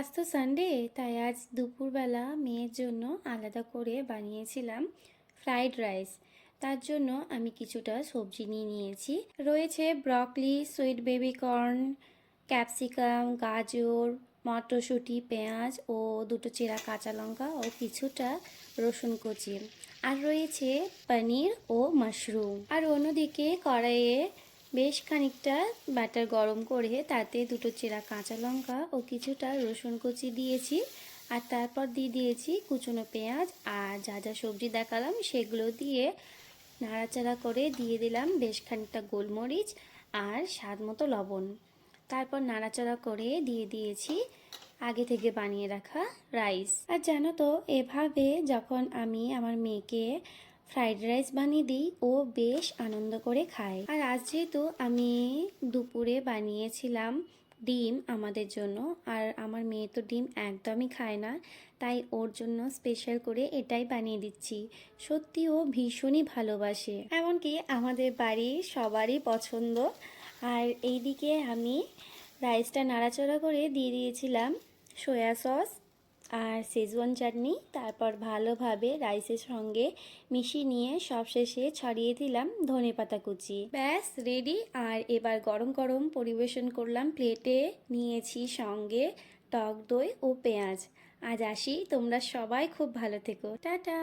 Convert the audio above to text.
আজ তো সানডে, তাই আজ দুপুরবেলা মেয়ের জন্য আলাদা করে বানিয়েছিলাম ফ্রাইড রাইস। তার জন্য আমি কিছুটা সবজি নিয়ে নিয়েছি। রয়েছে broccoli, sweet baby corn, capsicum, গাজর, মটরশুঁটি, পেঁয়াজ ও দুটো চেরা কাঁচা লঙ্কা ও কিছুটা রসুন কুচি। আর রয়েছে পনির ও মাশরুম। আর অন্যদিকে কড়াইয়ে বেশ খানিকটা ব্যাটার গরম করে তাতে দুটো চেরা কাঁচা লঙ্কা ও কিছুটা রসুন কুচি দিয়েছি। আর তারপর দিয়ে দিয়েছি কুচনো পেঁয়াজ আর যা যা সবজি দেখালাম সেগুলো দিয়ে নাড়াচাড়া করে দিয়ে দিলাম বেশ খানিকটা গোলমরিচ আর স্বাদ মতো লবণ। তারপর নাড়াচাড়া করে দিয়ে দিয়েছি আগে থেকে বানিয়ে রাখা রাইস। আর জানো তো, এভাবে যখন আমি আমার মেয়েকে ফ্রাইড রাইস বানিয়ে দিই, ও বেশ আনন্দ করে খায়। আর আজ যেহেতু আমি দুপুরে বানিয়েছিলাম ডিম আমাদের জন্য, আর আমার মেয়ে তো ডিম একদমই খায় না, তাই ওর জন্য স্পেশাল করে এটাই বানিয়ে দিচ্ছি। সত্যি ও ভীষণই ভালোবাসে, এমনকি আমাদের বাড়ির সবারই পছন্দ। আর এইদিকে আমি রাইসটা নাড়াচাড়া করে দিয়ে দিয়েছিলাম সয়া সস আর শেজওয়ান চাটনি। তারপর ভালোভাবে রাইসের সঙ্গে মিশিয়ে নিয়ে সবশেষে ছড়িয়ে দিলাম ধনেপাতা কুচি। ব্যাস রেডি। আর এবার গরম গরম পরিবেশন করলাম। প্লেটে নিয়েছি সঙ্গে টক দই ও পেঁয়াজ। আজ আসি, তোমরা সবাই খুব ভালো থেকো, টাটা।